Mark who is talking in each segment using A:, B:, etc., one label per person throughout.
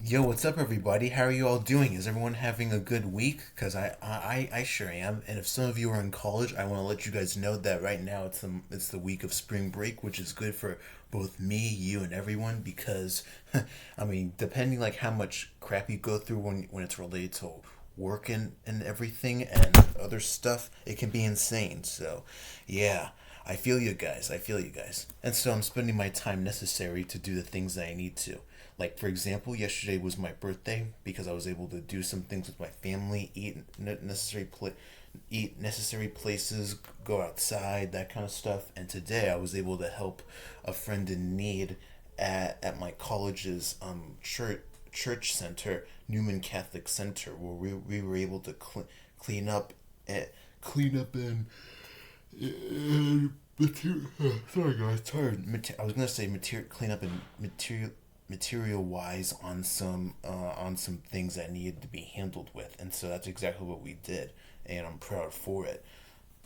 A: Yo, what's up, everybody? How are you all doing? Is everyone having a good week? Because I sure am. And if some of you are in college, I want to let you guys know that right now it's the week of spring break, which is good for both me, you, and everyone. Because, I mean, depending like how much crap you go through when it's related to work and everything and other stuff, it can be insane. So, yeah. I feel you guys. I feel you guys. And so I'm spending my time necessary to do the things that I need to. Like, for example, yesterday was my birthday because I was able to do some things with my family, eat necessary places, go outside, that kind of stuff. And today I was able to help a friend in need at my college's church center, Newman Catholic Center, where we were able to clean up and clean up and material. Sorry guys, tired. I was gonna say material clean up and material wise on some things that needed to be handled with, and so that's exactly what we did, and I'm proud for it.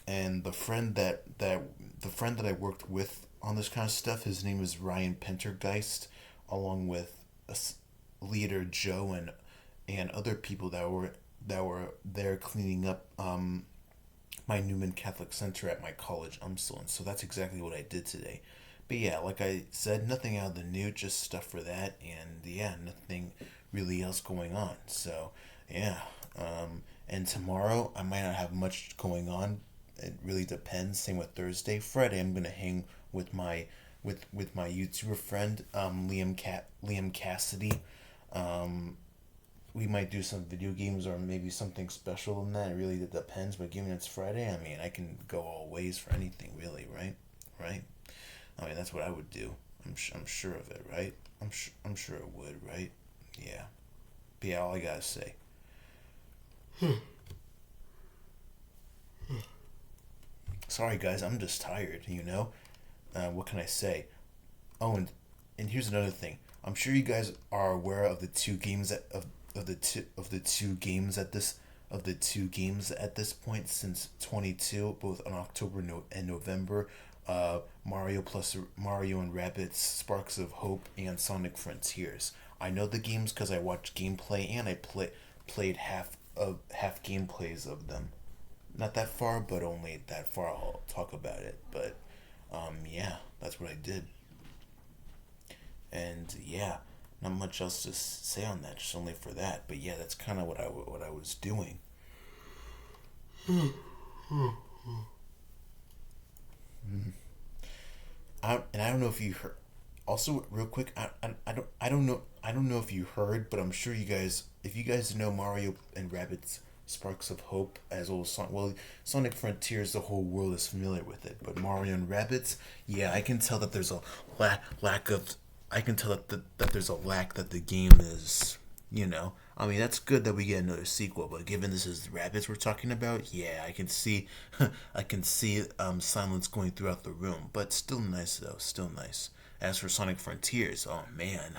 A: And the friend that I worked with on this kind of stuff, his name is Ryan Pentergeist, along with leader Joe and other people that were there cleaning up my Newman Catholic Center at my college, Umsel. So that's exactly what I did today. But yeah, like I said, nothing out of the new, just stuff for that, and yeah, nothing really else going on. So yeah, and tomorrow I might not have much going on. It really depends. Same with Thursday. Friday I'm gonna hang with my YouTuber friend Liam Cassidy. Um, we might do some video games or maybe something special in that. It really depends. But given it's Friday, I mean, I can go all ways for anything, really, right? Right? I mean, that's what I would do. I'm sure of it, right? I'm sure it would, right? Yeah. But yeah, all I gotta say. Sorry, guys, I'm just tired. What can I say? Oh, and here's another thing. I'm sure you guys are aware of the two games of the two games at this of the two games at this point since 22, both on October and November. Mario and Rabbids Sparks of Hope and Sonic Frontiers. I know the games because I watched gameplay and I played half gameplays of them. Not that far, but only that far. I'll talk about it. But yeah, that's what I did. And yeah, not much else to say on that. Just only for that. But yeah, that's kind of what I was doing. And I don't know if you heard. Also, real quick, I don't know if you heard, but I'm sure you guys, if you guys know Mario and Rabbids Sparks of Hope as well as Sonic Frontiers, the whole world is familiar with it. But Mario and Rabbids, yeah, I can tell that there's a lack of. I can tell that there's a lack that the game is. I mean, that's good that we get another sequel, but given this is rabbits we're talking about, yeah, I can see, I can see silence going throughout the room, but still nice though, still nice. As for Sonic Frontiers, oh man,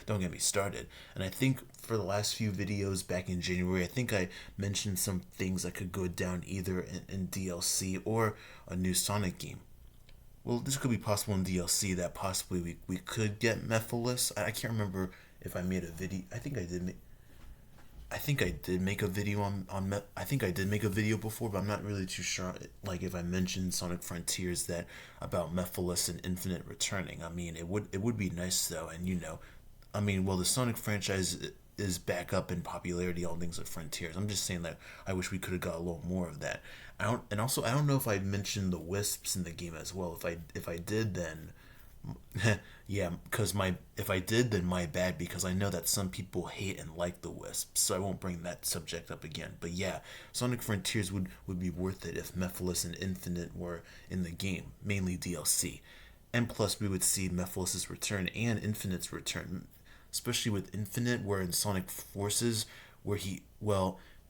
A: don't get me started. And I think for the last few videos back in January, I think I mentioned some things that could go down either in DLC or a new Sonic game. Well, this could be possible in DLC that possibly we could get Mephiles. I can't remember if I made a video. I think I did make a video I think I did make a video before, but I'm not really too sure. Like if I mentioned Sonic Frontiers that about Mephiles and Infinite returning. I mean, it would be nice though, and I mean, well, the Sonic franchise is back up in popularity. All things at Frontiers. I'm just saying that I wish we could have got a little more of that. And also I don't know if I mentioned the wisps in the game as well. If I did, then yeah, because my if I did, then my bad, because I know that some people hate and like the Wisps, so I won't bring that subject up again. But yeah, Sonic Frontiers would be worth it if Mephiles and Infinite were in the game, mainly DLC. And plus, we would see Mephiles' return and Infinite's return, especially with Infinite, where in Sonic Forces, where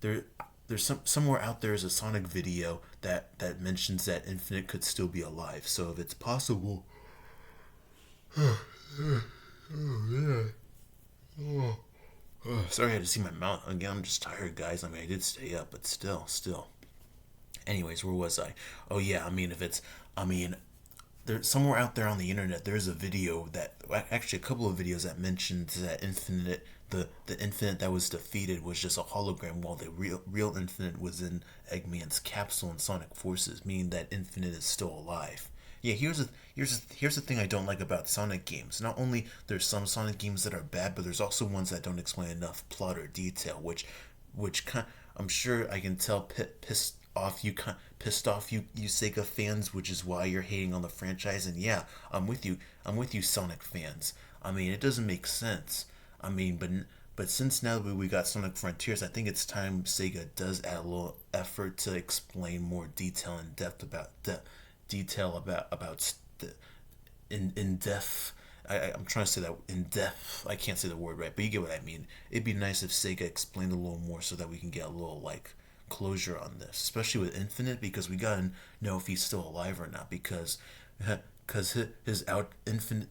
A: there's somewhere out there is a Sonic video that mentions that Infinite could still be alive. So if it's possible, sorry, I had to see my mouth again. I'm just tired, guys. I mean, I did stay up, but still. Anyways, where was I? Oh yeah, I mean, if it's, I mean, There somewhere out there on the internet, there's a video that actually a couple of videos that mentioned that Infinite the Infinite that was defeated was just a hologram, while the real Infinite was in Eggman's capsule and Sonic Forces, meaning that Infinite is still alive. Yeah, here's the thing I don't like about Sonic games. Not only there's some Sonic games that are bad, but there's also ones that don't explain enough plot or detail, which I'm sure I can tell pissed off you Sega fans, which is why you're hating on the franchise. And yeah, I'm with you Sonic fans. I mean, it doesn't make sense. I mean, but since now we got Sonic Frontiers, I think it's time Sega does add a little effort to explain more detail and depth about the detail about in depth. I'm trying to say that in depth. I can't say the word right, but you get what I mean. It'd be nice if Sega explained a little more so that we can get a little like closure on this, especially with Infinite, because we gotta know if he's still alive or not. Because his out Infinite,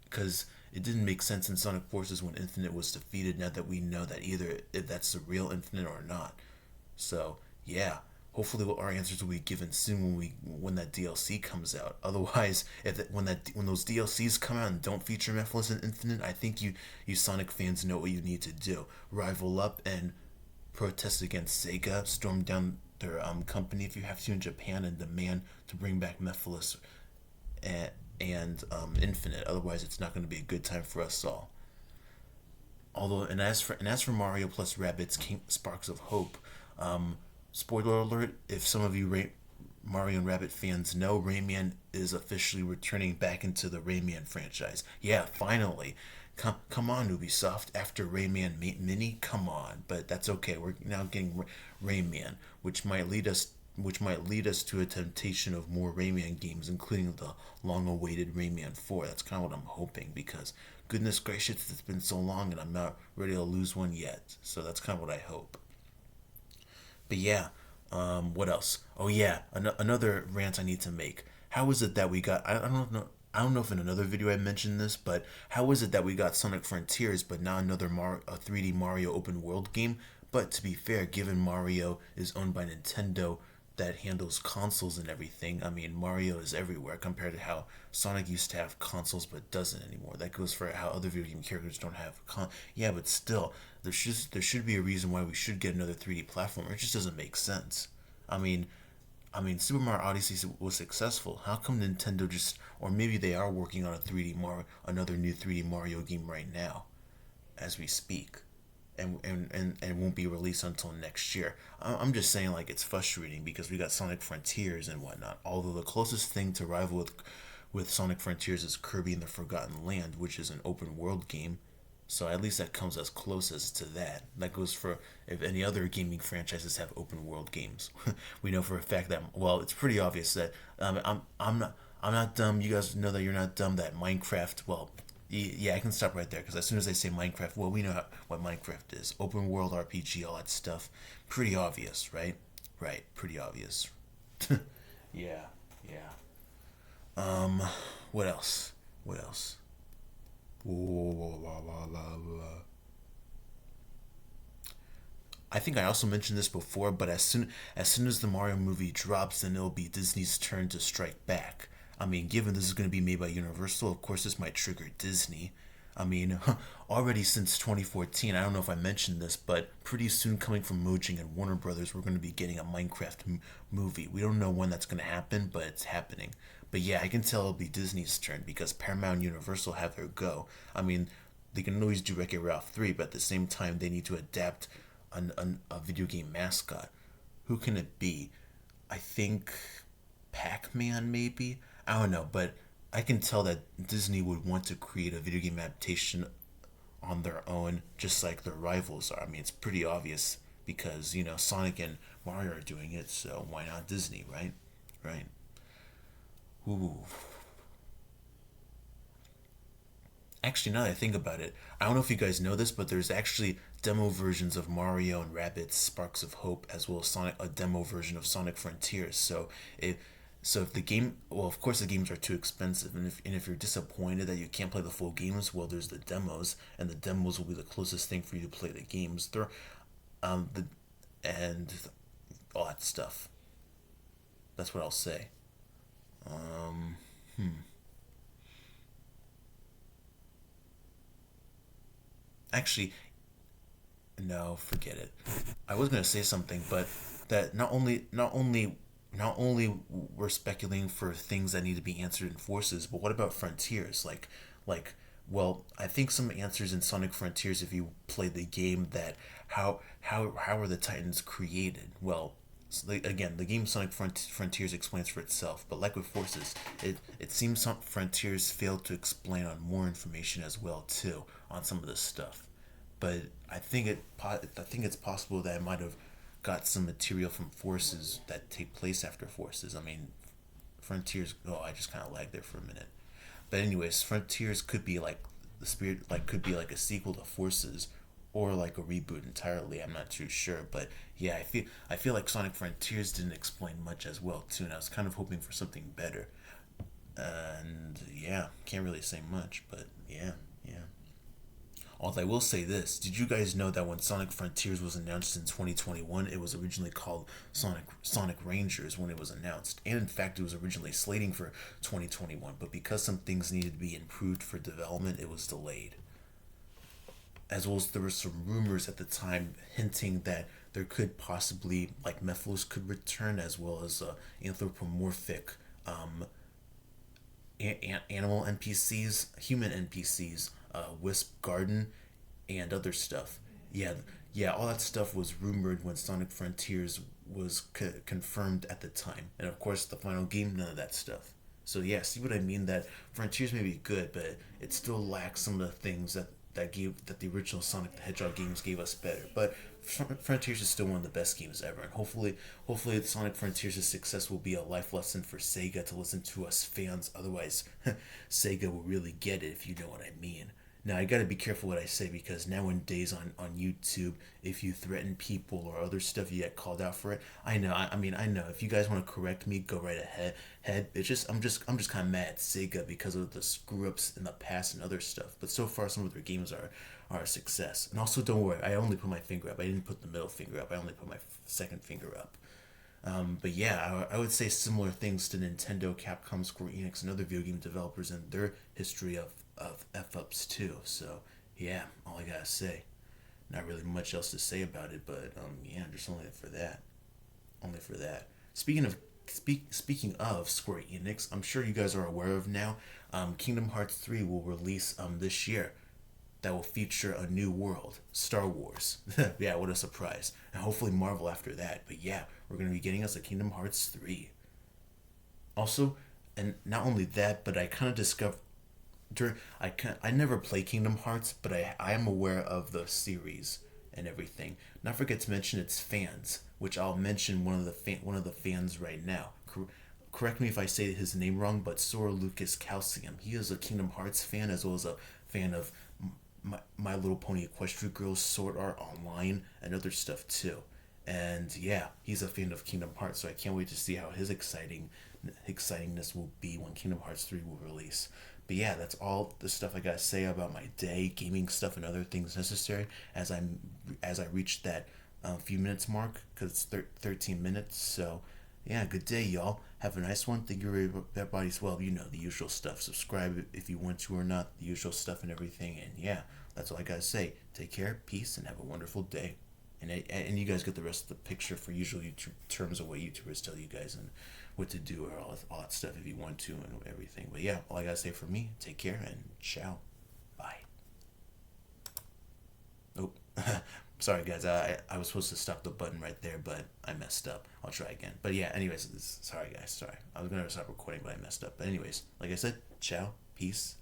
A: because it didn't make sense in Sonic Forces when Infinite was defeated. Now that we know that either if that's the real Infinite or not, so yeah, hopefully our answers will be given soon when that DLC comes out. Otherwise, when those DLCs come out and don't feature Mephiles and Infinite, I think you Sonic fans know what you need to do. Rival up and protest against Sega. Storm down their company if you have to in Japan and demand to bring back Mephiles and Infinite. Otherwise, it's not going to be a good time for us all. Although, and as for Mario plus Rabbids King Sparks of Hope, spoiler alert: if some of you Mario and Rabbit fans know, Rayman is officially returning back into the Rayman franchise. Yeah, finally. Come on, Ubisoft. After Rayman Mini, come on. But that's okay. We're now getting Rayman, which might lead us to a temptation of more Rayman games, including the long-awaited Rayman 4. That's kind of what I'm hoping, because goodness gracious, it's been so long and I'm not ready to lose one yet. So that's kind of what I hope. But yeah, what else? Oh yeah, another rant I need to make. How is it that we got? I don't know. I don't know if in another video I mentioned this, but how is it that we got Sonic Frontiers, but not a 3D Mario open world game? But to be fair, given Mario is owned by Nintendo, that handles consoles and everything. I mean, Mario is everywhere compared to how Sonic used to have consoles but doesn't anymore. That goes for how other video game characters don't have Yeah, but still, there should be a reason why we should get another 3D platformer. It just doesn't make sense. I mean, Super Mario Odyssey was successful. How come Nintendo just, or maybe they are working on another new 3D Mario game right now, as we speak, and won't be released until next year. I'm just saying, like, it's frustrating because we got Sonic Frontiers and whatnot. Although the closest thing to rival with Sonic Frontiers is Kirby and the Forgotten Land, which is an open world game. So at least that comes as close as to that. That goes for if any other gaming franchises have open world games. We know for a fact that, well, it's pretty obvious that I'm not dumb. You guys know that you're not dumb. That Minecraft, well, yeah, I can stop right there because as soon as I say Minecraft, well, we know what Minecraft is. Open world RPG, all that stuff. Pretty obvious, right? Right, pretty obvious. Yeah, yeah. Um, what else? What else? I think I also mentioned this before, but as soon as the Mario movie drops, then it'll be Disney's turn to strike back. I mean, given this is going to be made by Universal, of course this might trigger Disney. I mean, already since 2014, I don't know if I mentioned this, but pretty soon coming from Mojang and Warner Brothers, we're going to be getting a Minecraft movie. We don't know when that's going to happen, but it's happening. But yeah, I can tell it'll be Disney's turn because Paramount and Universal have their go. I mean, they can always do Wreck-It Ralph 3, but at the same time, they need to adapt a video game mascot. Who can it be? I think Pac-Man, maybe? I don't know, but I can tell that Disney would want to create a video game adaptation on their own, just like their rivals are. I mean, it's pretty obvious because, Sonic and Mario are doing it, so why not Disney, right? Right. Ooh. Actually, now that I think about it, I don't know if you guys know this, but there's actually demo versions of Mario and Rabbids Sparks of Hope, as well as a demo version of Sonic Frontiers. So if the game, well, of course the games are too expensive, and if you're disappointed that you can't play the full games, well, there's the demos, and the demos will be the closest thing for you to play the games. The and all that stuff. That's what I'll say. Actually, no, forget it. I was gonna say something, but that not only we're speculating for things that need to be answered in Forces, but what about Frontiers? Like, well, I think some answers in Sonic Frontiers, if you play the game, that how are the Titans created? Well, again, the game Sonic Frontiers explains for itself, but like with Forces, it seems some Frontiers failed to explain on more information as well too on some of this stuff. But I think it's possible that I might have got some material from Forces that take place after Forces. I mean, Frontiers. Oh, I just kind of lagged there for a minute. But anyways, Frontiers could be like the spirit, like could be like a sequel to Forces, or like a reboot entirely. I'm not too sure, but yeah, I feel like Sonic Frontiers didn't explain much as well too, and I was kind of hoping for something better. And yeah, can't really say much, but yeah, yeah. Although I will say this, did you guys know that when Sonic Frontiers was announced in 2021, it was originally called Sonic Rangers when it was announced, and in fact it was originally slating for 2021, but because some things needed to be improved for development, it was delayed. As well as there were some rumors at the time hinting that there could possibly like Mephiles could return, as well as anthropomorphic um, animal NPCs, human NPCs, Wisp Garden, and other stuff. Yeah, yeah, all that stuff was rumored when Sonic Frontiers was confirmed at the time, and of course the final game, none of that stuff. So yeah, see what I mean? That Frontiers may be good, but it still lacks some of the things that the original Sonic the Hedgehog games gave us better. But Frontiers is still one of the best games ever, and hopefully, Sonic Frontiers' success will be a life lesson for Sega to listen to us fans. Otherwise, Sega will really get it, if you know what I mean. Now I gotta be careful what I say, because nowadays on YouTube, if you threaten people or other stuff, you get called out for it. I know. I mean, I know. If you guys want to correct me, go right ahead. It's just I'm just kind of mad at Sega because of the screw ups in the past and other stuff. But so far, some of their games are a success. And also, don't worry, I only put my finger up. I didn't put the middle finger up. I only put my second finger up. But yeah, I would say similar things to Nintendo, Capcom, Square Enix, and other video game developers and their history of F ups too. So yeah, all I gotta say. Not really much else to say about it, but yeah, just only for that. Only for that. Speaking of Square Enix, I'm sure you guys are aware of now. Kingdom Hearts 3 will release this year. That will feature a new world, Star Wars. Yeah, what a surprise! And hopefully Marvel after that. But yeah, we're gonna be getting us a Kingdom Hearts 3. Also, and not only that, but I kind of discovered I never play Kingdom Hearts, but I am aware of the series and everything. Not forget to mention its fans, which I'll mention one of the fans right now. Correct me if I say his name wrong, but Sora Lucas Calcium. He is a Kingdom Hearts fan, as well as a fan of My Little Pony Equestria Girls, Sword Art Online, and other stuff too. And yeah, he's a fan of Kingdom Hearts, so I can't wait to see how his excitingness will be when Kingdom Hearts 3 will release. But yeah, that's all the stuff I gotta say about my day, gaming stuff, and other things necessary as I reach that few minutes mark, because it's 13 minutes. So yeah, good day, y'all. Have a nice one. Thank you, everybody's well. You know the usual stuff. Subscribe if you want to or not. The usual stuff and everything. And yeah, that's all I gotta say. Take care, peace, and have a wonderful day. And you guys get the rest of the picture for usual YouTube terms of what YouTubers tell you guys and what to do or all that stuff if you want to and everything. But yeah, all I gotta say for me, take care and ciao. Bye. Oh, sorry guys. I was supposed to stop the button right there, but I messed up. I'll try again. But yeah, anyways, sorry guys. Sorry. I was gonna stop recording, but I messed up. But anyways, like I said, ciao, peace,